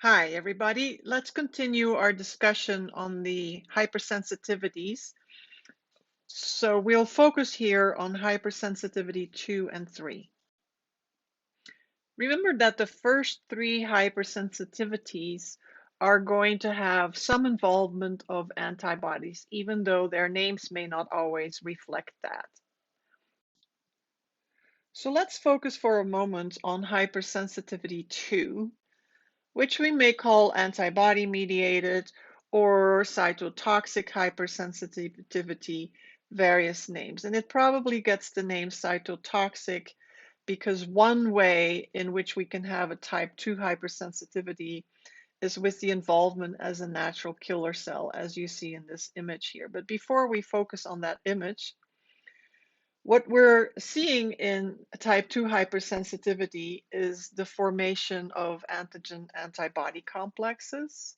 Hi, everybody. Let's continue our discussion on the hypersensitivities. So we'll focus here on hypersensitivity 2 and 3. Remember that the first three hypersensitivities are going to have some involvement of antibodies, even though their names may not always reflect that. So let's focus for a moment on hypersensitivity 2, which we may call antibody-mediated or cytotoxic hypersensitivity, various names. And it probably gets the name cytotoxic because one way in which we can have a type 2 hypersensitivity is with the involvement as a natural killer cell, as you see in this image here. But before we focus on that image, what we're seeing in type 2 hypersensitivity is the formation of antigen-antibody complexes.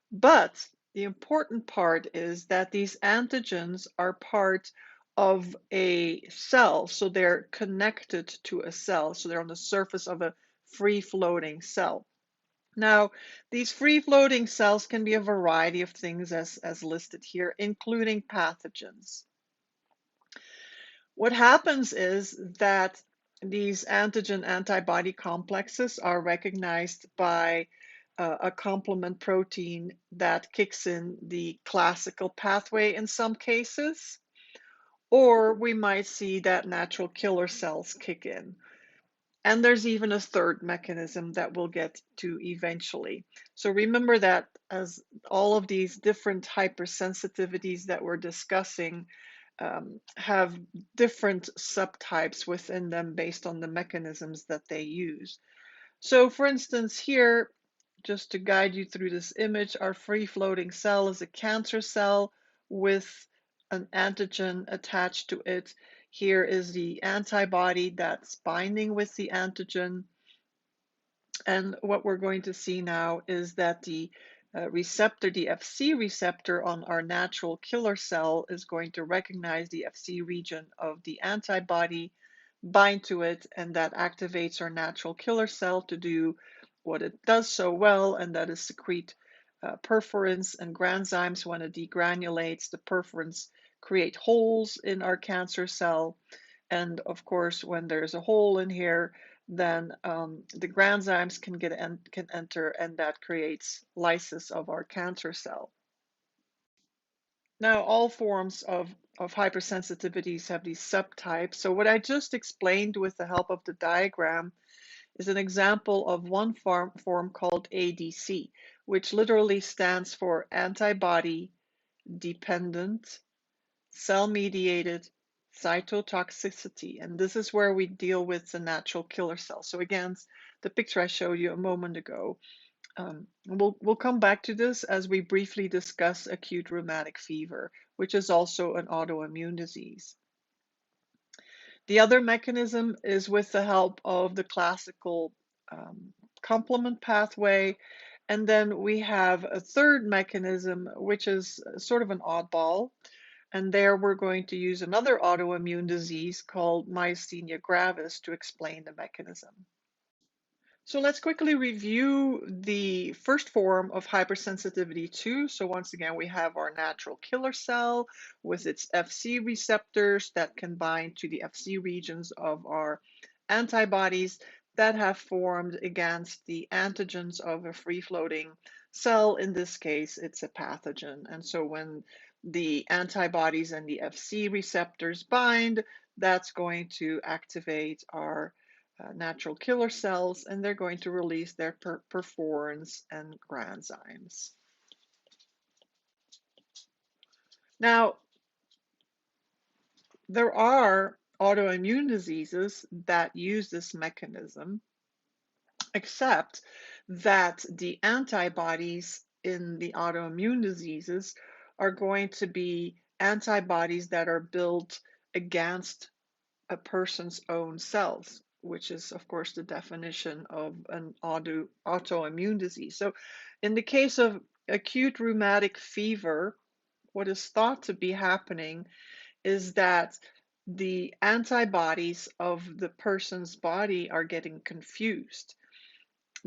But the important part is that these antigens are part of a cell, so they're connected to a cell, so they're on the surface of a free-floating cell. Now, these free-floating cells can be a variety of things as listed here, including pathogens. What happens is that these antigen-antibody complexes are recognized by a complement protein that kicks in the classical pathway in some cases, or we might see that natural killer cells kick in. And there's even a third mechanism that we'll get to eventually. So remember that as all of these different hypersensitivities that we're discussing have different subtypes within them based on the mechanisms that they use. So for instance, here, just to guide you through this image, our free-floating cell is a cancer cell with an antigen attached to it. Here is the antibody that's binding with the antigen. And what we're going to see now is that the receptor, the Fc receptor on our natural killer cell is going to recognize the Fc region of the antibody, bind to it, and that activates our natural killer cell to do what it does so well, and that is secrete perforins and granzymes. When it degranulates, the perforins create holes in our cancer cell. And of course, when there's a hole in here, then the granzymes can enter, and that creates lysis of our cancer cell. Now, all forms of hypersensitivities have these subtypes. So what I just explained with the help of the diagram is an example of one form called ADC, which literally stands for antibody dependent cell-mediated cytotoxicity, and this is where we deal with the natural killer cell. So again, the picture I showed you a moment ago. We'll come back to this as we briefly discuss acute rheumatic fever, which is also an autoimmune disease. The other mechanism is with the help of the classical complement pathway. And then we have a third mechanism, which is sort of an oddball. And there we're going to use another autoimmune disease called myasthenia gravis to explain the mechanism. So let's quickly review the first form of hypersensitivity 2. So once again, we have our natural killer cell with its Fc receptors that can bind to the Fc regions of our antibodies that have formed against the antigens of a free-floating cell. In this case, it's a pathogen. And so when the antibodies and the Fc receptors bind, that's going to activate our natural killer cells, and they're going to release their perforins and granzymes. Now, there are autoimmune diseases that use this mechanism, except that the antibodies in the autoimmune diseases are going to be antibodies that are built against a person's own cells, which is, of course, the definition of an autoimmune disease. So in the case of acute rheumatic fever, what is thought to be happening is that the antibodies of the person's body are getting confused.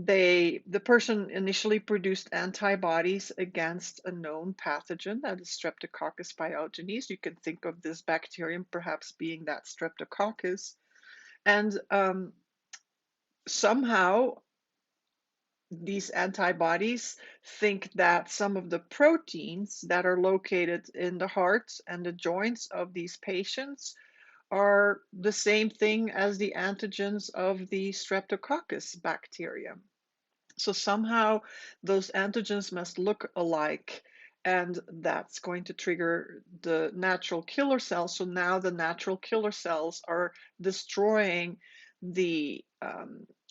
the person initially produced antibodies against a known pathogen, that is Streptococcus pyogenes. You can think of this bacterium perhaps being that Streptococcus. And somehow these antibodies think that some of the proteins that are located in the heart and the joints of these patients are the same thing as the antigens of the Streptococcus bacteria. So somehow those antigens must look alike, and that's going to trigger the natural killer cells. So now the natural killer cells are destroying the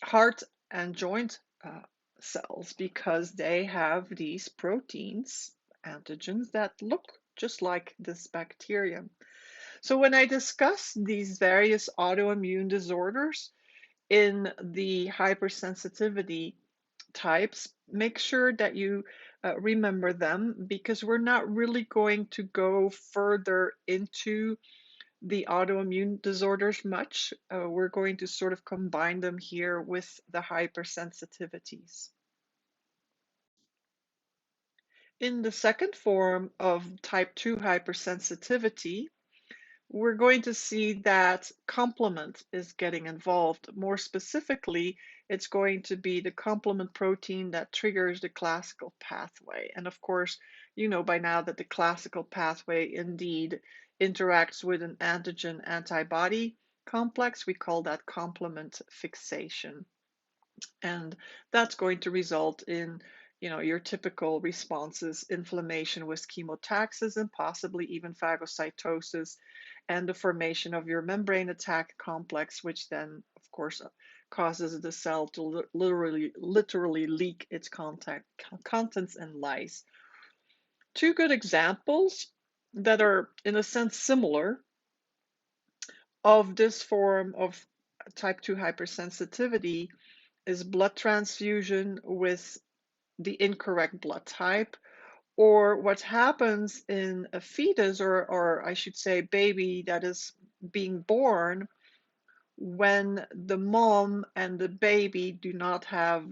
heart and joint cells because they have these proteins, antigens that look just like this bacterium. So when I discuss these various autoimmune disorders in the hypersensitivity types, make sure that you remember them, because we're not really going to go further into the autoimmune disorders much. We're going to sort of combine them here with the hypersensitivities. In the second form of type 2 hypersensitivity, we're going to see that complement is getting involved. More specifically, it's going to be the complement protein that triggers the classical pathway. And of course, you know by now that the classical pathway indeed interacts with an antigen antibody complex. We call that complement fixation. And that's going to result in, your typical responses, inflammation with chemotaxis and possibly even phagocytosis, and the formation of your membrane attack complex, which then, of course, causes the cell to literally leak its contents and lyse. Two good examples that are, in a sense, similar of this form of type 2 hypersensitivity is blood transfusion with the incorrect blood type, or what happens in a fetus, or I should say baby that is being born, when the mom and the baby do not have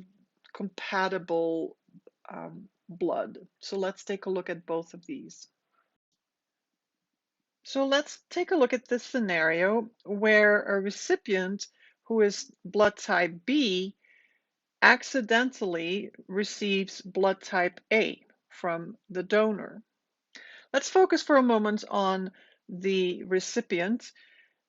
compatible blood. So let's take a look at both of these. So let's take a look at this scenario where a recipient who is blood type B accidentally receives blood type A from the donor. Let's focus for a moment on the recipient.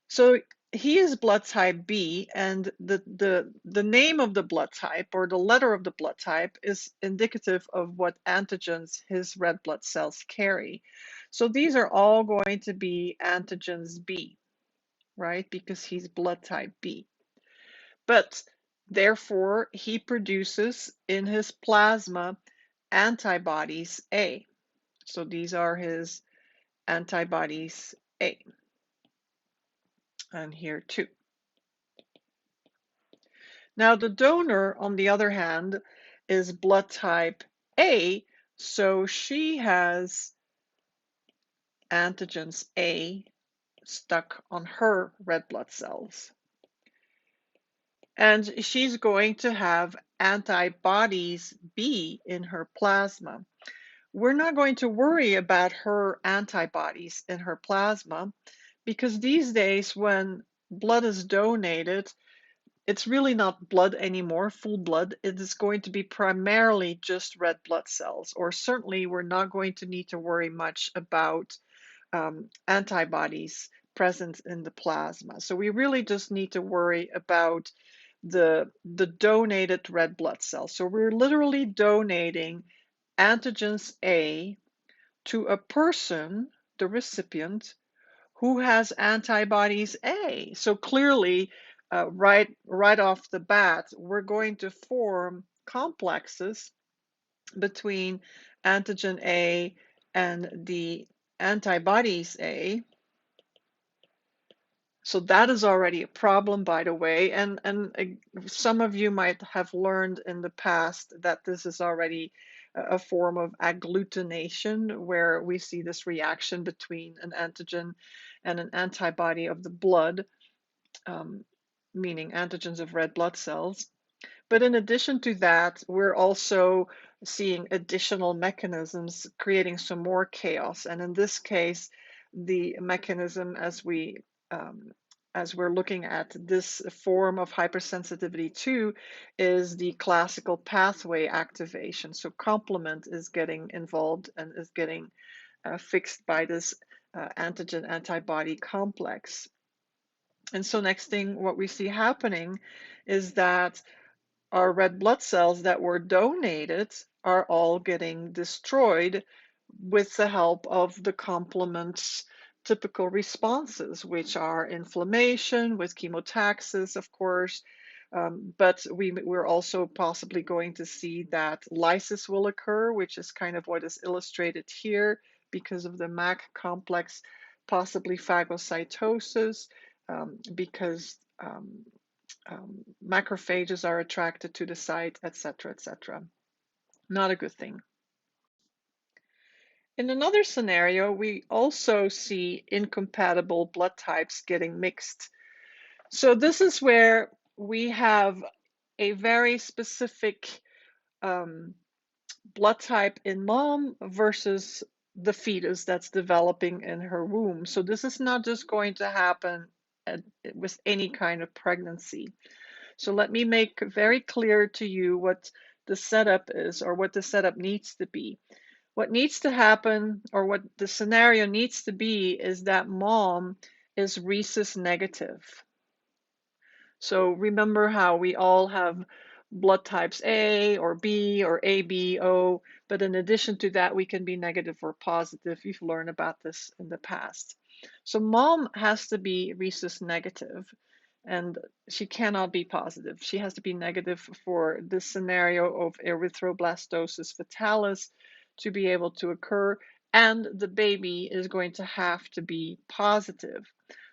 So he is blood type B, and the name of the blood type, or the letter of the blood type, is indicative of what antigens his red blood cells carry. So these are all going to be antigens B, right? Because he's blood type B. But therefore, he produces in his plasma antibodies A. So these are his antibodies A. And here too. Now the donor, on the other hand, is blood type A, so she has antigens A stuck on her red blood cells. And she's going to have antibodies B in her plasma. We're not going to worry about her antibodies in her plasma, because these days when blood is donated, it's really not blood anymore, full blood. It is going to be primarily just red blood cells, or certainly we're not going to need to worry much about antibodies present in the plasma. So we really just need to worry about the donated red blood cells. So we're literally donating antigens A to a person, the recipient, who has antibodies A. So clearly, right off the bat, we're going to form complexes between antigen A and the antibodies A. So that is already a problem, by the way, and some of you might have learned in the past that this is already a form of agglutination, where we see this reaction between an antigen and an antibody of the blood, meaning antigens of red blood cells. But in addition to that, we're also seeing additional mechanisms creating some more chaos. And in this case, the mechanism um, as we're looking at this form of hypersensitivity 2 is the classical pathway activation. So complement is getting involved and is getting fixed by this antigen antibody complex. And so next thing what we see happening is that our red blood cells that were donated are all getting destroyed with the help of the complement's typical responses, which are inflammation with chemotaxis, of course. But we're also possibly going to see that lysis will occur, which is kind of what is illustrated here because of the MAC complex, possibly phagocytosis, because macrophages are attracted to the site, etc., etc. Not a good thing. In another scenario, we also see incompatible blood types getting mixed. So this is where we have a very specific blood type in mom versus the fetus that's developing in her womb. So this is not just going to happen with any kind of pregnancy. So let me make very clear to you what the setup is or what the setup needs to be. What needs to happen or what the scenario needs to be is that mom is rhesus negative. So remember how we all have blood types A or B or AB, O, but in addition to that, we can be negative or positive. You've learned about this in the past. So mom has to be rhesus negative and she cannot be positive. She has to be negative for this scenario of erythroblastosis fetalis to be able to occur, and the baby is going to have to be positive.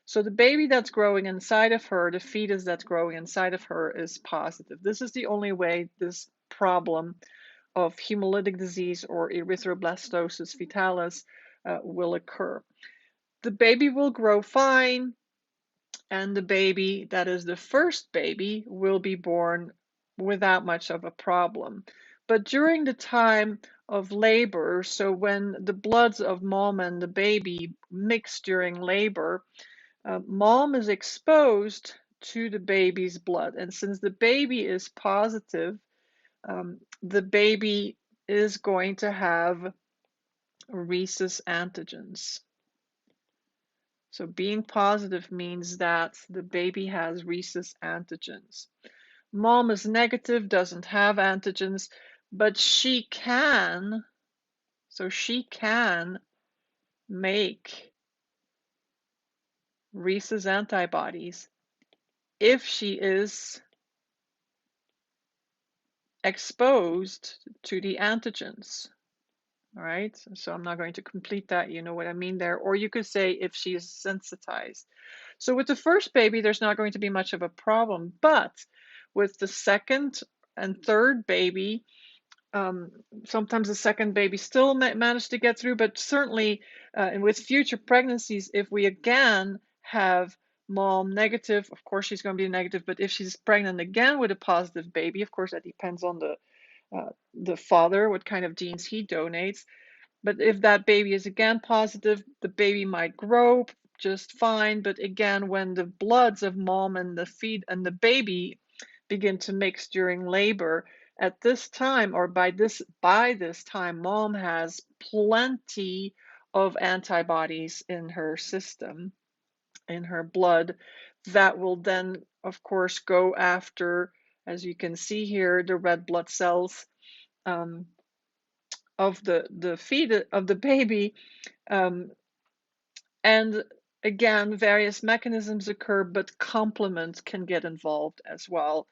So the baby that's growing inside of her, the fetus that's growing inside of her is positive. This is the only way this problem of hemolytic disease or erythroblastosis fetalis will occur. The baby will grow fine, and the baby that is the first baby will be born without much of a problem. But during the time of labor, so when the bloods of mom and the baby mix during labor, mom is exposed to the baby's blood. And since the baby is positive, the baby is going to have rhesus antigens. So being positive means that the baby has rhesus antigens. Mom is negative, doesn't have antigens, but she can make rhesus antibodies if she is exposed to the antigens. All right, so I'm not going to complete that, you know what I mean there. Or you could say if she is sensitized. So with the first baby, there's not going to be much of a problem, but with the second and third baby, sometimes the second baby still managed to get through, but certainly and with future pregnancies, if we again have mom negative, of course she's going to be negative, but if she's pregnant again with a positive baby, of course that depends on the father, what kind of genes he donates. But if that baby is again positive, the baby might grow just fine. But again, when the bloods of mom and the baby begin to mix during labor, at this time or by this time, mom has plenty of antibodies in her system, in her blood, that will then, of course, go after, as you can see here, the red blood cells of the baby, and again, various mechanisms occur, but complement can get involved as well,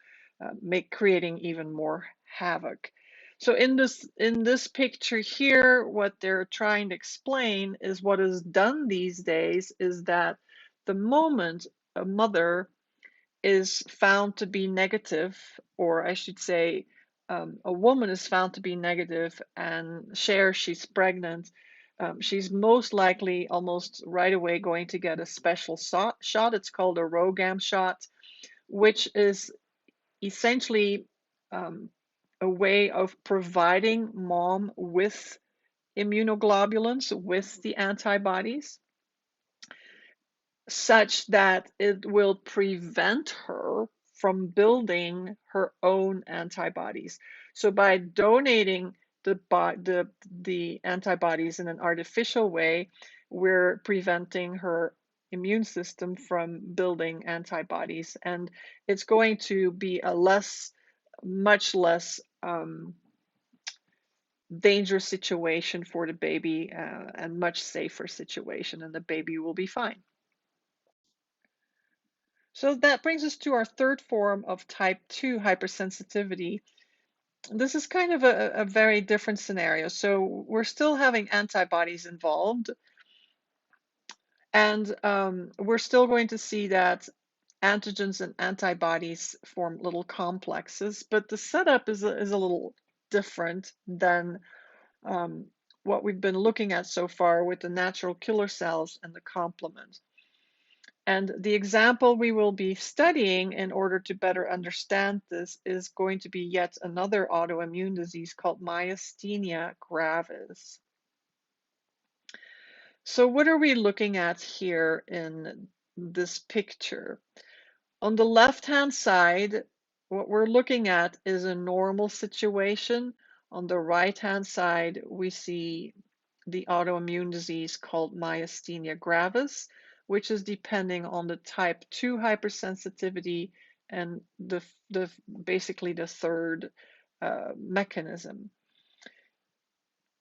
creating even more havoc. So in this picture here, what they're trying to explain is what is done these days is that the moment a mother is found to be negative, or I should say, a woman is found to be negative and shares she's pregnant, she's most likely almost right away going to get a special shot. It's called a RhoGAM shot, which is essentially a way of providing mom with immunoglobulins, with the antibodies, such that it will prevent her from building her own antibodies. So by donating the antibodies in an artificial way, we're preventing her immune system from building antibodies, and it's going to be a much less dangerous situation for the baby, and much safer situation, and the baby will be fine. So that brings us to our third form of type 2 hypersensitivity. This is kind of a very different scenario. So we're still having antibodies involved, and we're still going to see that antigens and antibodies form little complexes, but the setup is a little different than what we've been looking at so far with the natural killer cells and the complement. And the example we will be studying in order to better understand this is going to be yet another autoimmune disease called myasthenia gravis. So what are we looking at here in this picture? On the left-hand side, what we're looking at is a normal situation. On the right-hand side, we see the autoimmune disease called myasthenia gravis, which is depending on the type 2 hypersensitivity and basically the third mechanism.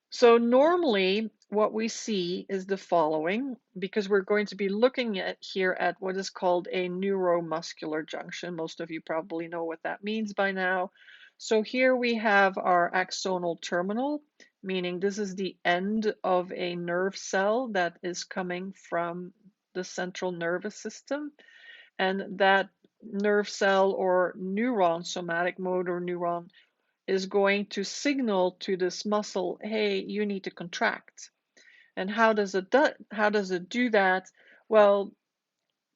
So normally what we see is the following, because we're going to be looking at here at what is called a neuromuscular junction. Most of you probably know what that means by now. So here we have our axonal terminal, meaning this is the end of a nerve cell that is coming from the central nervous system. And that nerve cell or neuron, somatic motor neuron, is going to signal to this muscle, hey, you need to contract. And how does it do that? Well,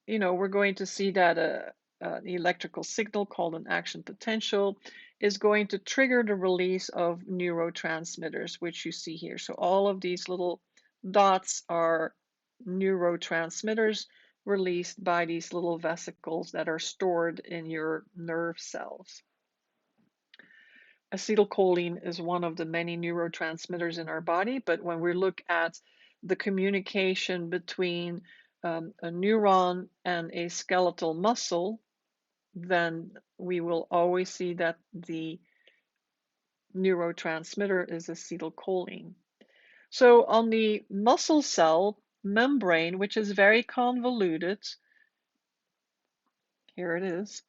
we're going to see that an electrical signal called an action potential is going to trigger the release of neurotransmitters, which you see here. So all of these little dots are neurotransmitters released by these little vesicles that are stored in your nerve cells. Acetylcholine is one of the many neurotransmitters in our body, but when we look at the communication between a neuron and a skeletal muscle, then we will always see that the neurotransmitter is acetylcholine. So on the muscle cell membrane, which is very convoluted, here it is,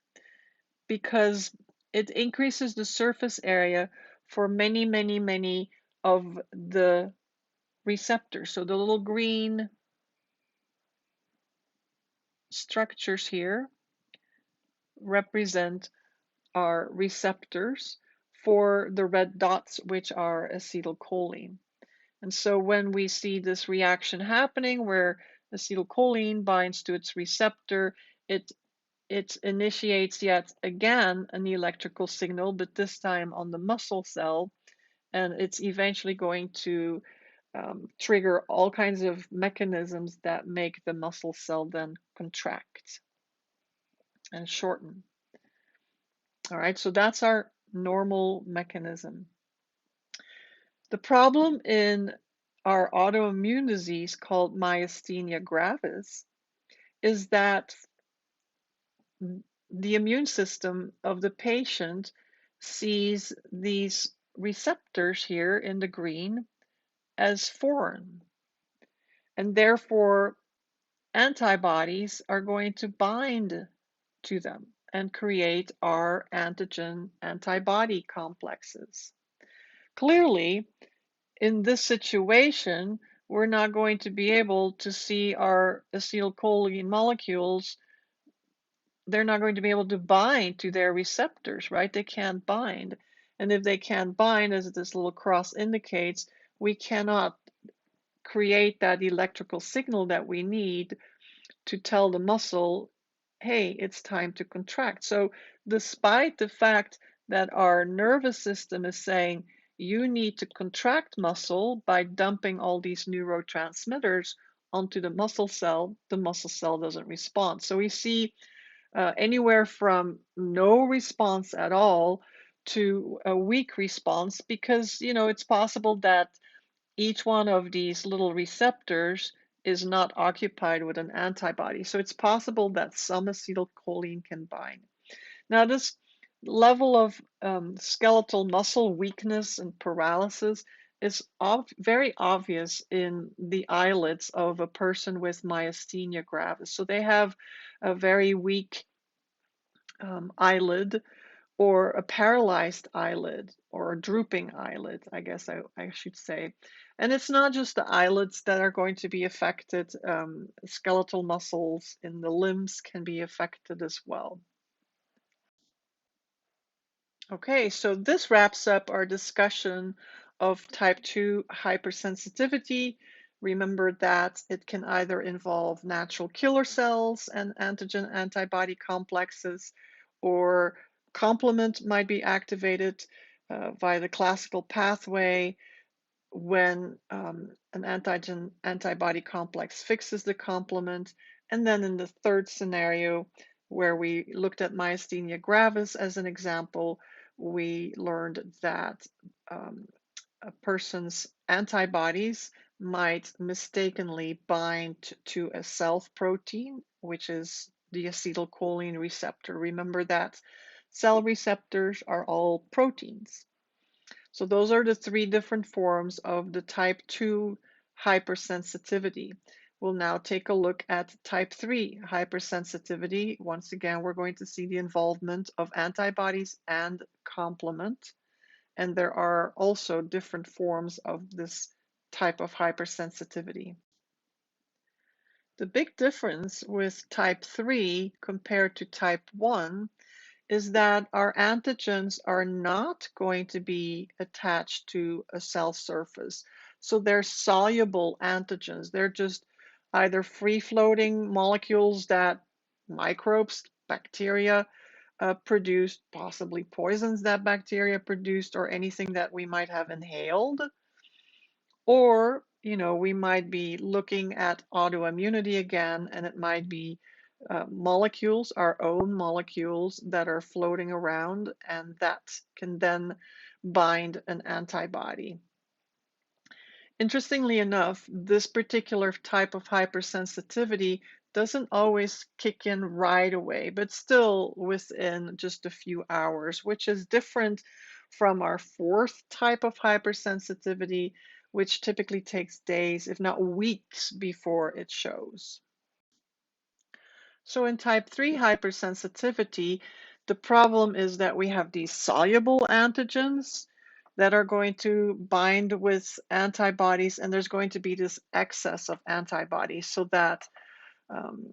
because it increases the surface area for many, many, many of the receptors. So the little green structures here represent our receptors for the red dots, which are acetylcholine. And so when we see this reaction happening where acetylcholine binds to its receptor, it initiates yet again an electrical signal, but this time on the muscle cell, and it's eventually going to trigger all kinds of mechanisms that make the muscle cell then contract and shorten. All right, so that's our normal mechanism. The problem in our autoimmune disease called myasthenia gravis is that the immune system of the patient sees these receptors here in the green as foreign, and therefore antibodies are going to bind to them and create our antigen antibody complexes. Clearly, in this situation, we're not going to be able to see our acetylcholine molecules. They're not going to be able to bind to their receptors, right? They can't bind. And if they can't bind, as this little cross indicates, we cannot create that electrical signal that we need to tell the muscle, hey, it's time to contract. So despite the fact that our nervous system is saying, you need to contract muscle by dumping all these neurotransmitters onto the muscle cell doesn't respond. So we see anywhere from no response at all to a weak response because, it's possible that each one of these little receptors is not occupied with an antibody. So it's possible that some acetylcholine can bind. Now, this level of skeletal muscle weakness and paralysis is very obvious in the eyelids of a person with myasthenia gravis. So they have a very weak eyelid or a paralyzed eyelid or a drooping eyelid, I guess I should say. And it's not just the eyelids that are going to be affected. Skeletal muscles in the limbs can be affected as well. Okay, so this wraps up our discussion of type 2 hypersensitivity. Remember that it can either involve natural killer cells and antigen antibody complexes, or complement might be activated via the classical pathway when an antigen antibody complex fixes the complement. And then in the third scenario, where we looked at myasthenia gravis as an example, we learned that a person's antibodies might mistakenly bind to a self protein, which is the acetylcholine receptor. Remember that cell receptors are all proteins. So those are the three different forms of the type 2 hypersensitivity. We'll now take a look at type 3 hypersensitivity. Once again, we're going to see the involvement of antibodies and complement. And there are also different forms of this type of hypersensitivity. The big difference with type 3 compared to type 1 is that our antigens are not going to be attached to a cell surface. So they're soluble antigens. They're just either free-floating molecules that microbes, bacteria produced, possibly poisons that bacteria produced, or anything that we might have inhaled. Or, we might be looking at autoimmunity again, and it might be molecules, our own molecules that are floating around, and that can then bind an antibody. Interestingly enough, this particular type of hypersensitivity doesn't always kick in right away, but still within just a few hours, which is different from our fourth type of hypersensitivity, which typically takes days, if not weeks, before it shows. So in type 3 hypersensitivity, the problem is that we have these soluble antigens that are going to bind with antibodies, and there's going to be this excess of antibodies so that um,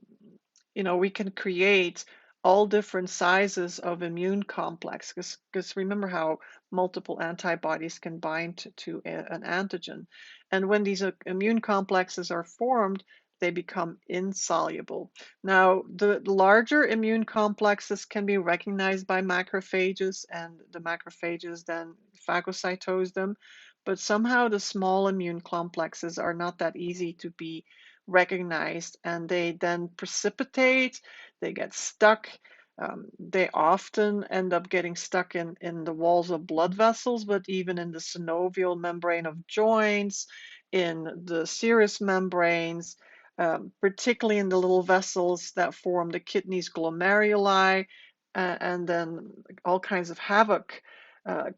we can create all different sizes of immune complex, because remember how multiple antibodies can bind to an antigen. And when these immune complexes are formed, they become insoluble. Now, the larger immune complexes can be recognized by macrophages, and the macrophages then phagocytose them. But somehow the small immune complexes are not that easy to be recognized, and they then precipitate, they get stuck. They often end up getting stuck in the walls of blood vessels, but even in the synovial membrane of joints, in the serous membranes, particularly in the little vessels that form the kidneys glomeruli, and then all kinds of havoc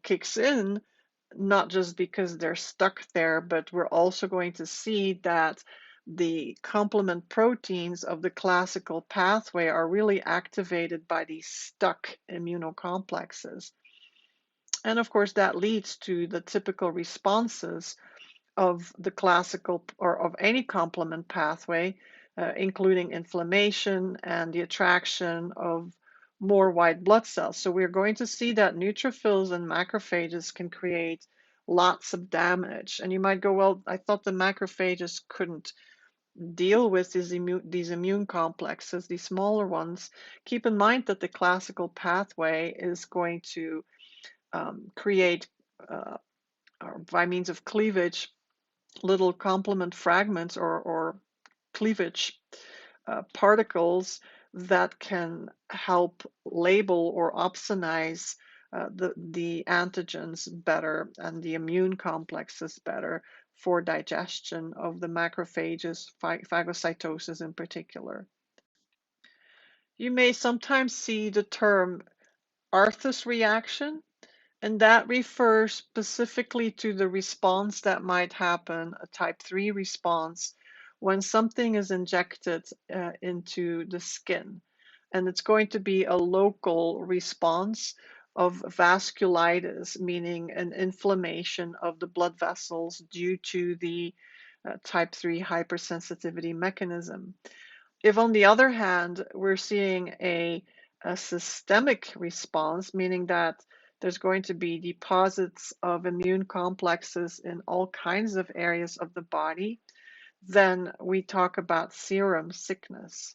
kicks in, not just because they're stuck there, but we're also going to see that the complement proteins of the classical pathway are really activated by these stuck immunocomplexes. And of course, that leads to the typical responses of the classical or of any complement pathway, including inflammation and the attraction of more white blood cells. So we're going to see that neutrophils and macrophages can create lots of damage. And you might go, well, I thought the macrophages couldn't deal with these immune complexes, these smaller ones. Keep in mind that the classical pathway is going to create, or by means of cleavage, little complement fragments or cleavage particles that can help label or opsonize the antigens better and the immune complexes better for digestion of the macrophages, phagocytosis in particular. You may sometimes see the term Arthur's reaction, and that refers specifically to the response that might happen, a type 3 response, when something is injected into the skin. And it's going to be a local response of vasculitis, meaning an inflammation of the blood vessels due to the type 3 hypersensitivity mechanism. If, on the other hand, we're seeing a systemic response, meaning that there's going to be deposits of immune complexes in all kinds of areas of the body, then we talk about serum sickness.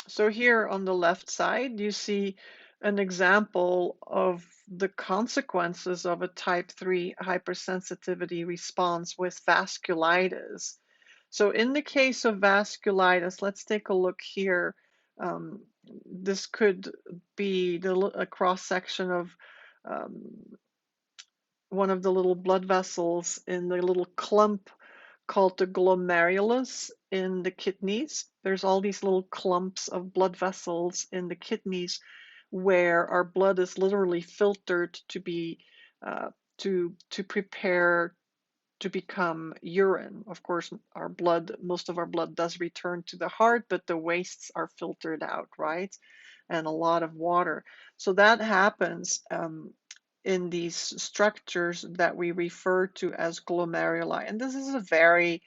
So here on the left side, you see an example of the consequences of a type 3 hypersensitivity response with vasculitis. So in the case of vasculitis, let's take a look here. This could be a cross-section of one of the little blood vessels in the little clump called the glomerulus in the kidneys. There's all these little clumps of blood vessels in the kidneys where our blood is literally filtered to be to prepare to become urine. Of course, most of our blood does return to the heart, but the wastes are filtered out, right? And a lot of water. So that happens in these structures that we refer to as glomeruli. And this is a very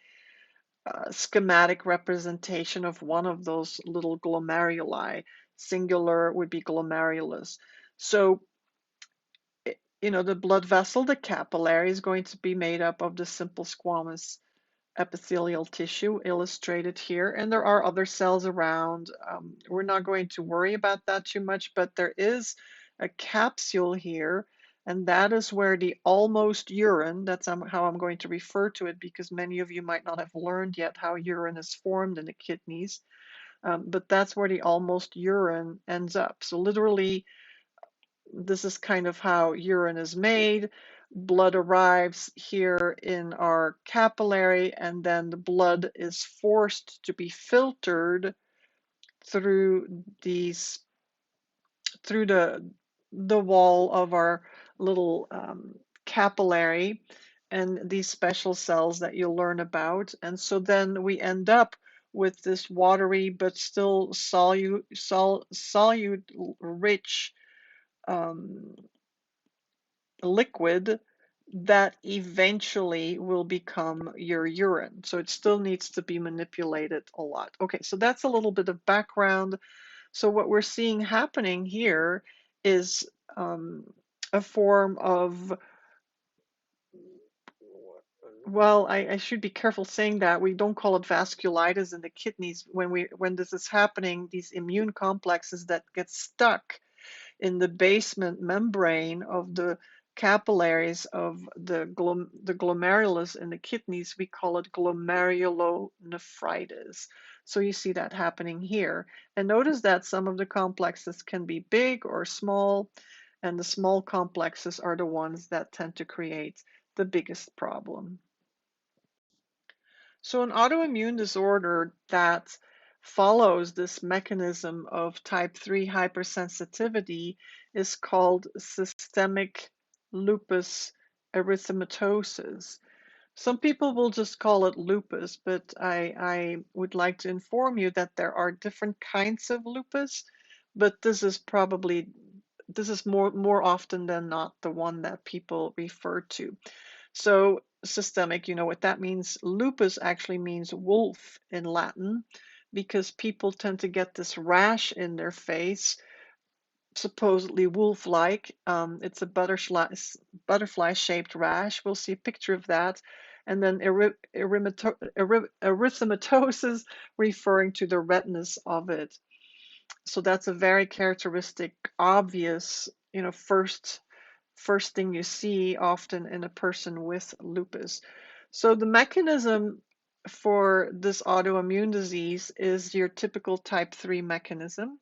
schematic representation of one of those little glomeruli. Singular would be glomerulus. So the blood vessel, the capillary, is going to be made up of the simple squamous epithelial tissue illustrated here, and there are other cells around. We're not going to worry about that too much, but there is a capsule here, and that is where the almost urine, that's how I'm going to refer to it, because many of you might not have learned yet how urine is formed in the kidneys, but that's where the almost urine ends up. So literally, this is kind of how urine is made. Blood arrives here in our capillary, and then the blood is forced to be filtered through the wall of our little capillary and these special cells that you'll learn about. And so then we end up with this watery but still solute rich liquid that eventually will become your urine. So it still needs to be manipulated a lot. Okay, so that's a little bit of background. So what we're seeing happening here is a form of, well, I should be careful saying that. We don't call it vasculitis in the kidneys. When this is happening, these immune complexes that get stuck in the basement membrane of the capillaries of the glomerulus in the kidneys, we call it glomerulonephritis. So you see that happening here. And notice that some of the complexes can be big or small, and the small complexes are the ones that tend to create the biggest problem. So an autoimmune disorder that follows this mechanism of type 3 hypersensitivity is called systemic lupus erythematosus. Some people will just call it lupus, but I would like to inform you that there are different kinds of lupus, but this is more often than not the one that people refer to. So systemic, you know what that means. Lupus actually means wolf in Latin, because people tend to get this rash in their face, supposedly wolf-like. It's a butterfly-shaped rash. We'll see a picture of that. And then erythematosus, referring to the redness of it. So that's a very characteristic, obvious, first thing you see often in a person with lupus. So the mechanism for this autoimmune disease is your typical type 3 mechanism,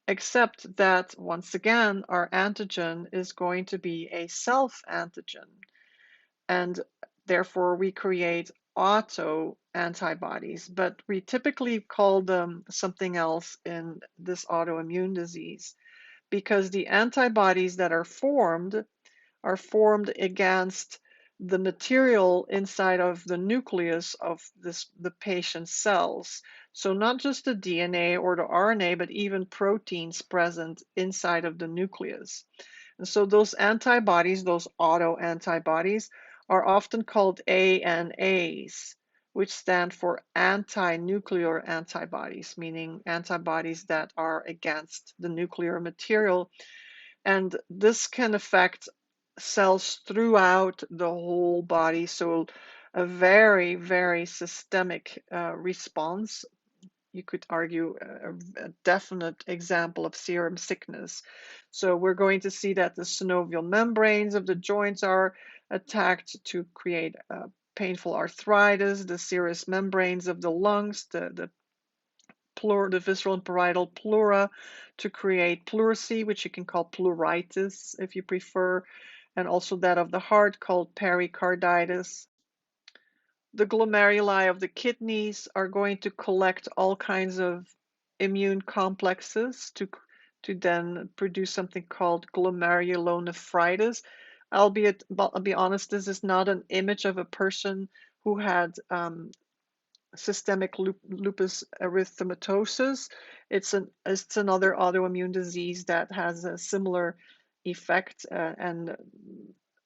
except that once again, our antigen is going to be a self antigen, and therefore we create auto antibodies, but we typically call them something else in this autoimmune disease because the antibodies that are formed against the material inside of the nucleus of the patient's cells. So not just the DNA or the RNA, but even proteins present inside of the nucleus. And so those antibodies, those autoantibodies, are often called ANAs, which stand for anti-nuclear antibodies, meaning antibodies that are against the nuclear material. And this can affect cells throughout the whole body. So a very, very systemic response. You could argue a definite example of serum sickness. So we're going to see that the synovial membranes of the joints are attacked to create painful arthritis, the serous membranes of the lungs, the visceral and parietal pleura to create pleurisy, which you can call pleuritis if you prefer, and also that of the heart called pericarditis. The glomeruli of the kidneys are going to collect all kinds of immune complexes to then produce something called glomerulonephritis. Albeit, I'll be honest, this is not an image of a person who had systemic lupus erythematosus. It's another autoimmune disease that has a similar effect, and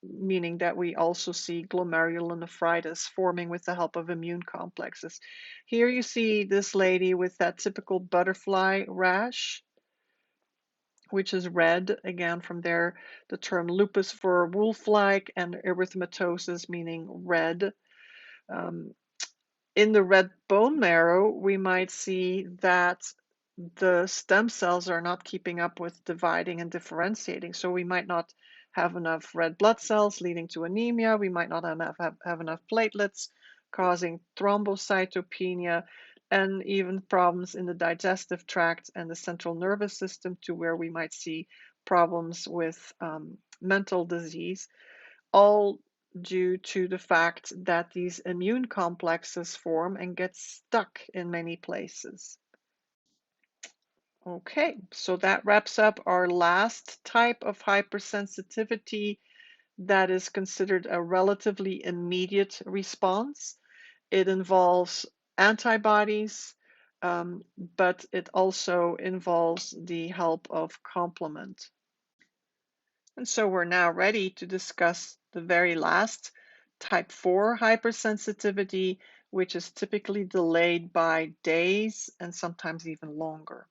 meaning that we also see glomerulonephritis forming with the help of immune complexes. Here you see this lady with that typical butterfly rash, which is red, again from there the term lupus for wolf-like, and erythematosus meaning red. Um, in the red bone marrow, we might see that the stem cells are not keeping up with dividing and differentiating. So we might not have enough red blood cells leading to anemia. We might not have enough platelets causing thrombocytopenia, and even problems in the digestive tract and the central nervous system, to where we might see problems with mental disease, all due to the fact that these immune complexes form and get stuck in many places. Okay, so that wraps up our last type of hypersensitivity that is considered a relatively immediate response. It involves antibodies, but it also involves the help of complement. And so we're now ready to discuss the very last, type 4 hypersensitivity, which is typically delayed by days and sometimes even longer.